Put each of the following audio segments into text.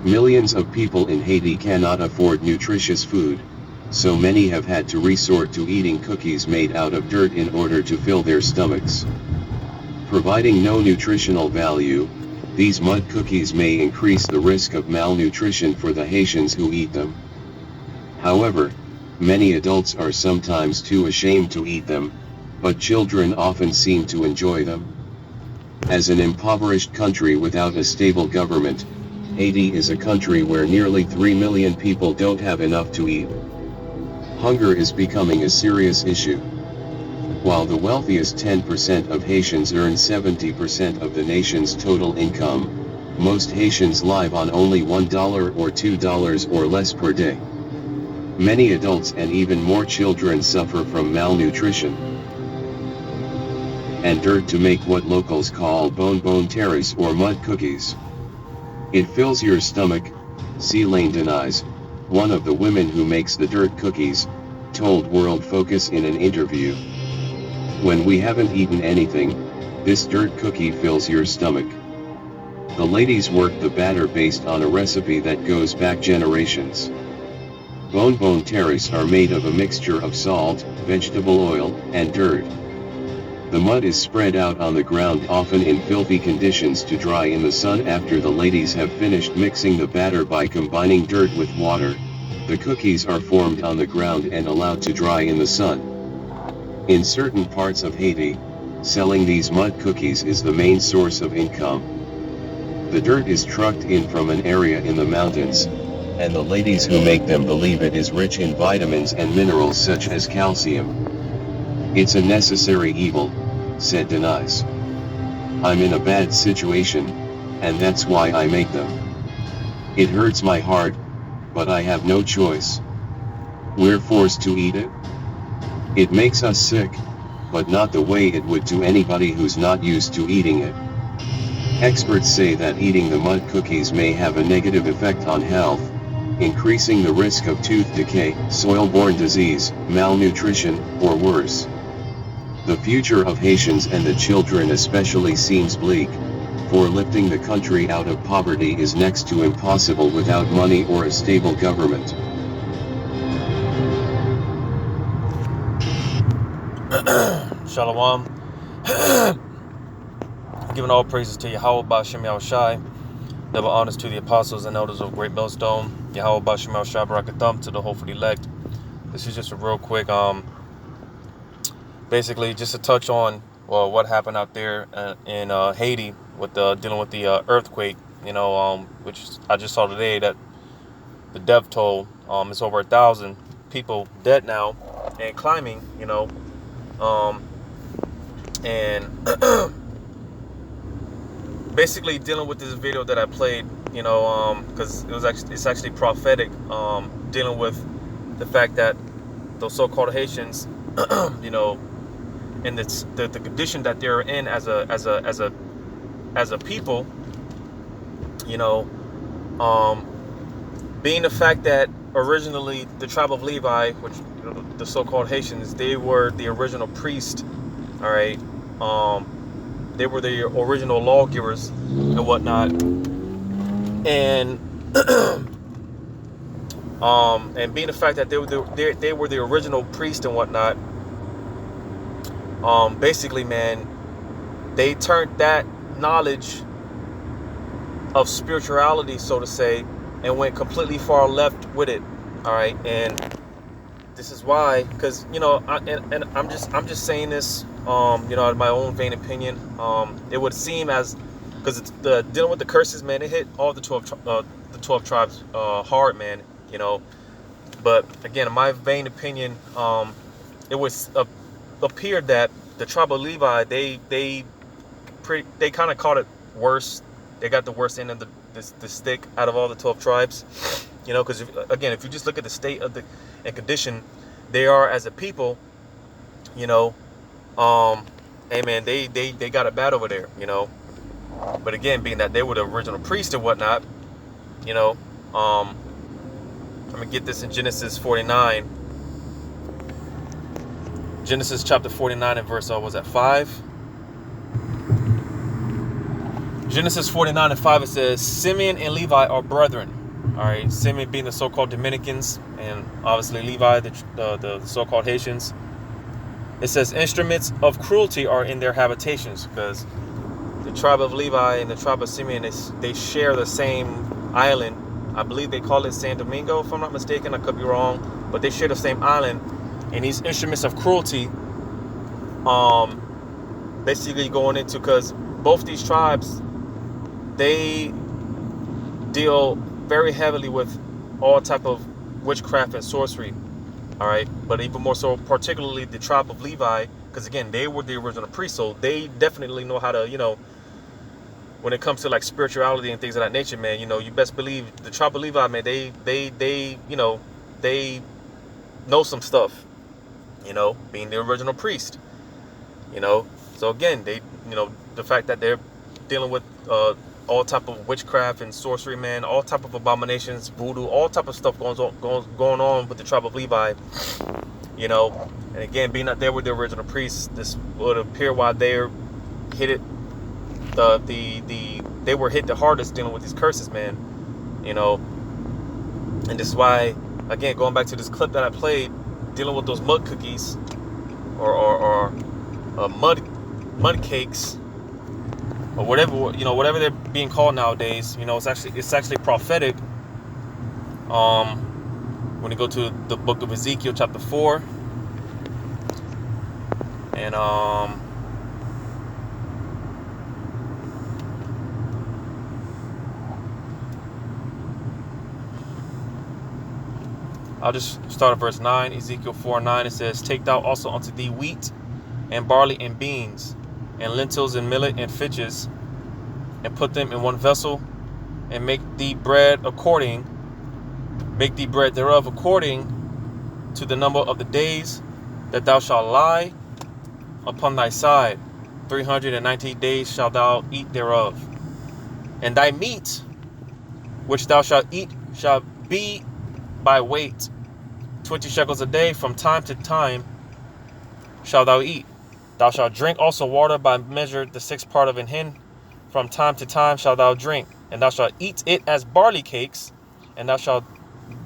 Millions of people in Haiti cannot afford nutritious food, so many have had to resort to eating cookies made out of dirt in order to fill their stomachs. Providing no nutritional value, these mud cookies may increase the risk of malnutrition for the Haitians who eat them. However, many adults are sometimes too ashamed to eat them, but children often seem to enjoy them. As an impoverished country without a stable government, Haiti is a country where nearly 3 million people don't have enough to eat. Hunger is becoming a serious issue. While the wealthiest 10% of Haitians earn 70% of the nation's total income, most Haitians live on only $1 or $2 or less per day. Many adults and even more children suffer from malnutrition and dirt to make what locals call bonbon terrace or mud cookies. It fills your stomach, Céline denies, one of the women who makes the dirt cookies, told World Focus in an interview. When we haven't eaten anything, this dirt cookie fills your stomach. The ladies work the batter based on a recipe that goes back generations. Bonbon terrace are made of a mixture of salt, vegetable oil, and dirt. The mud is spread out on the ground, often in filthy conditions, to dry in the sun. After the ladies have finished mixing the batter by combining dirt with water, the cookies are formed on the ground and allowed to dry in the sun. In certain parts of Haiti, selling these mud cookies is the main source of income. The dirt is trucked in from an area in the mountains, and the ladies who make them believe it is rich in vitamins and minerals such as calcium. It's a necessary evil, said Denise. I'm in a bad situation, and that's why I make them. It hurts my heart, but I have no choice. We're forced to eat it. It makes us sick, but not the way it would to anybody who's not used to eating it. Experts say that eating the mud cookies may have a negative effect on health, increasing the risk of tooth decay, soil-borne disease, malnutrition, or worse. The future of Haitians and the children especially seems bleak, for lifting the country out of poverty is next to impossible without money or a stable government. Shalom. Giving all praises to Yahweh Ba'Shem Yahushai. Double honors to the apostles and elders of Great Millstone. Yahweh Ba'Shem Yahushai Barakatham to the hopefully elect. This is just a real quick, basically just to touch on what happened out there in Haiti with dealing with the earthquake. Which I just saw today that the death toll is over 1,000 people dead now and climbing. And basically dealing with this video that I played, because it's actually prophetic, dealing with the fact that those so-called Haitians, and it's the condition that they're in as a people, being the fact that originally the tribe of Levi, which the so-called Haitians, they were the original priest. All right. They were the original lawgivers and whatnot, and and being the fact that they were the original priest and whatnot, basically, man, they turned that knowledge of spirituality, so to say, and went completely far left with it. All right, and this is why, because I'm just saying this, in my own vain opinion, it would seem as, because it's dealing with the curses, man, it hit all the 12 tribes hard, man, But again, in my vain opinion, it was appeared that the tribe of Levi, they kind of caught it worse. They got the worst end of the stick out of all the 12 tribes, because if you just look at the state of and condition they are as a people, hey man, they got it bad over there, But again, being that they were the original priests and whatnot, I'm gonna get this in Genesis 49. Genesis chapter 49 and verse 5. Genesis 49:5, it says, Simeon and Levi are brethren. All right, Simeon being the so-called Dominicans, and obviously Levi, the so-called Haitians. It says, instruments of cruelty are in their habitations, because the tribe of Levi and the tribe of Simeon, they share the same island. I believe they call it San Domingo, if I'm not mistaken. I could be wrong, but they share the same island. And these instruments of cruelty, basically going into, because both these tribes, they deal very heavily with all type of witchcraft and sorcery. All right, but even more so, particularly the tribe of Levi, because again, they were the original priests, so they definitely know how to, when it comes to like spirituality and things of that nature, man. You best believe the tribe of Levi, man. They know some stuff. Being the original priest. So again, they, the fact that they're dealing with all type of witchcraft and sorcery, man, all type of abominations, voodoo, all type of stuff going on with the tribe of Levi, and again, being that they were the original priests, this would appear why they're hit it, they were hit the hardest dealing with these curses, man, and this is why, again, going back to this clip that I played, dealing with those mud cookies, or mud cakes, or whatever they're being called nowadays. It's actually prophetic. When you go to the book of Ezekiel, chapter 4, and I'll just start at verse 9. Ezekiel 4:9. It says, take thou also unto thee wheat and barley and beans and lentils and millet and fitches, and put them in one vessel, and make thee bread thereof according to the number of the days that thou shalt lie upon thy side. 319 days shalt thou eat thereof. And thy meat which thou shalt eat shall be by weight, 20 shekels a day. From time to time shalt thou eat. Thou shalt drink also water by measure, the sixth part of an hin. From time to time shalt thou drink, and thou shalt eat it as barley cakes, and thou shalt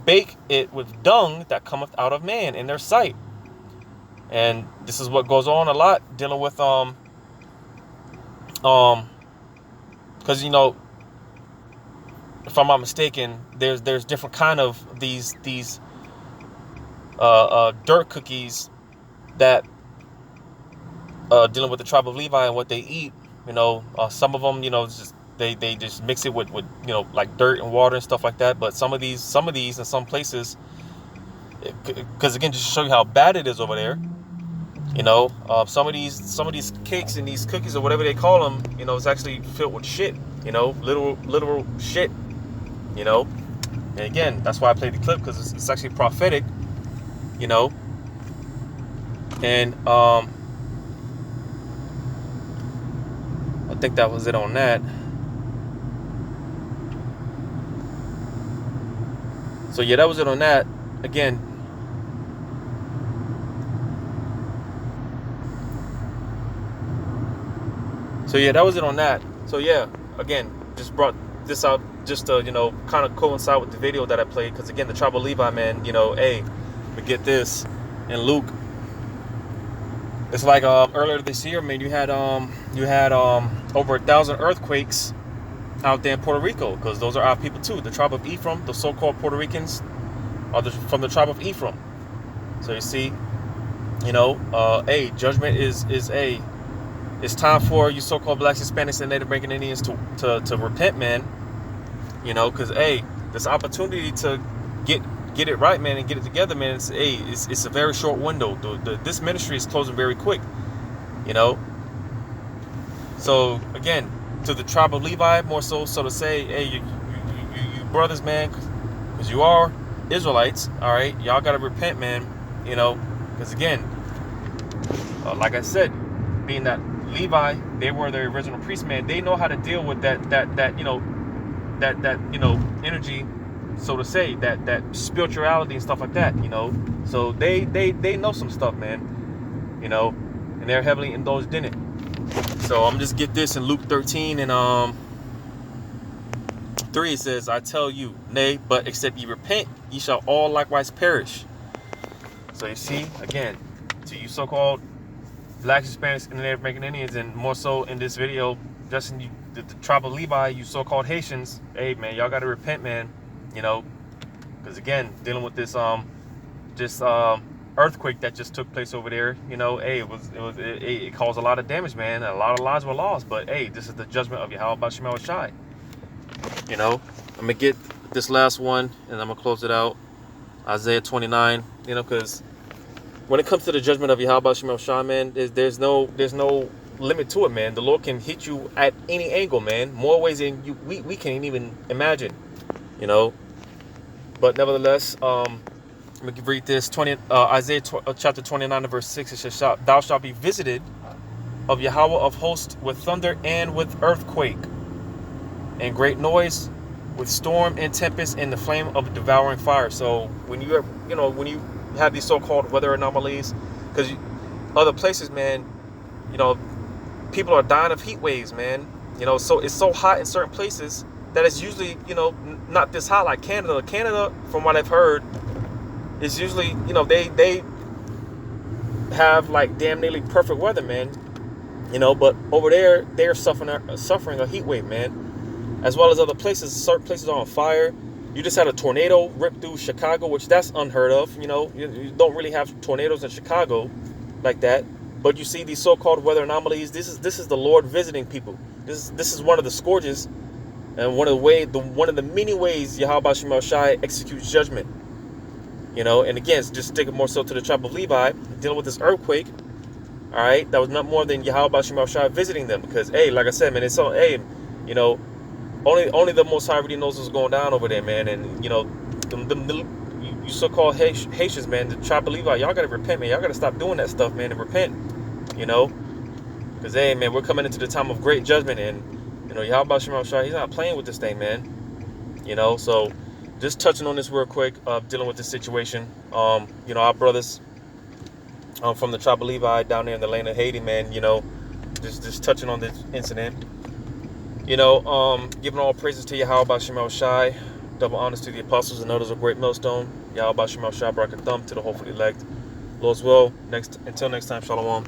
bake it with dung that cometh out of man in their sight. And this is what goes on a lot, dealing with because if I'm not mistaken, there's different kind of these dirt cookies that dealing with the tribe of Levi and what they eat. Some of them, just they just mix it with like dirt and water and stuff like that. But some of these in some places, because again, just to show you how bad it is over there, some of these cakes and these cookies or whatever they call them, it's actually filled with shit, literal shit, and again, that's why I played the clip, because it's actually prophetic, and I think that was it on that. So yeah, that was it on that. Again, again, just brought this out just to kind of coincide with the video that I played, because again, the tribe of Levi, man, hey, we get this in Luke. It's like earlier this year, man, you had over 1,000 earthquakes out there in Puerto Rico, because those are our people too. The tribe of Ephraim, the so-called Puerto Ricans, are from the tribe of Ephraim. So you see, judgment is it's time for you so-called blacks, Hispanics, and Native American Indians to repent, man. Because this opportunity to get it right, man, and get it together, man. It's a very short window. This ministry is closing very quick, So again, to the tribe of Levi, more so to say, hey, you brothers, man, because you are Israelites, all right, y'all gotta repent, man, because again, like I said, being that Levi, they were the original priest, man, they know how to deal with that energy, so to say, that spirituality and stuff like that, so they know some stuff, man, and they're heavily indulged in it. So I'm just get this in Luke 13 and 3, it says, I tell you, nay, but except ye repent, ye shall all likewise perish. So you see, again, to you so-called blacks, Hispanics, and Native American Indians, and more so in this video, just in the tribe of Levi, you so-called Haitians, hey man, y'all gotta repent, man. You know, because again, dealing with this earthquake that just took place over there, you know, hey, it caused a lot of damage, man. A lot of lives were lost, but hey, this is the judgment of Yahweh Shemel Shai. You know, I'm gonna get this last one, and I'm gonna close it out. Isaiah 29. You know, because when it comes to the judgment of Yahweh Shemel Shai, man, there's no limit to it, man. The Lord can hit you at any angle, man. More ways than we can't even imagine. You know, but nevertheless, let me read this. Isaiah chapter 29 and verse 6. It says, "Thou shalt be visited of Yahweh of hosts with thunder and with earthquake, and great noise, with storm and tempest, and the flame of devouring fire." So when you have these so-called weather anomalies, because other places, man, you know, people are dying of heat waves, man. You know, so it's so hot in certain places that it's usually, you know, not this hot like Canada. Canada, from what I've heard, is usually, you know, they have like damn nearly perfect weather, man. You know, but over there they're suffering a heat wave, man, as well as other places. Certain places are on fire. You just had a tornado rip through Chicago, which that's unheard of. You know, you don't really have tornadoes in Chicago like that. But you see these so-called weather anomalies. This is the Lord visiting people. This is one of the scourges, and one of the many ways Yahweh Shemel Shai executes judgment. You know, and again, it's just sticking more so to the tribe of Levi, dealing with this earthquake. All right, that was not more than Yahweh Shemel Shai visiting them, because hey, like I said, man, it's so, hey, you know, only the Most High really knows what's going down over there, man. And you know, you so-called Haitians, man, the tribe of Levi, y'all gotta repent, man. Y'all gotta stop doing that stuff, man, and repent. You know, because hey, man, we're coming into the time of great judgment, and you know, Yahweh Shemel Shai, he's not playing with this thing, man. You know, so just touching on this real quick, dealing with this situation. You know, our brothers from the tribe of Levi down there in the land of Haiti, man, you know, just touching on this incident. You know, giving all praises to Yahweh Shemel Shai, double honors to the apostles and others of Great Millstone. Yahweh Shemel Shai, Barakathum to the hopefully elect. Lord's will. Until next time, Shalom.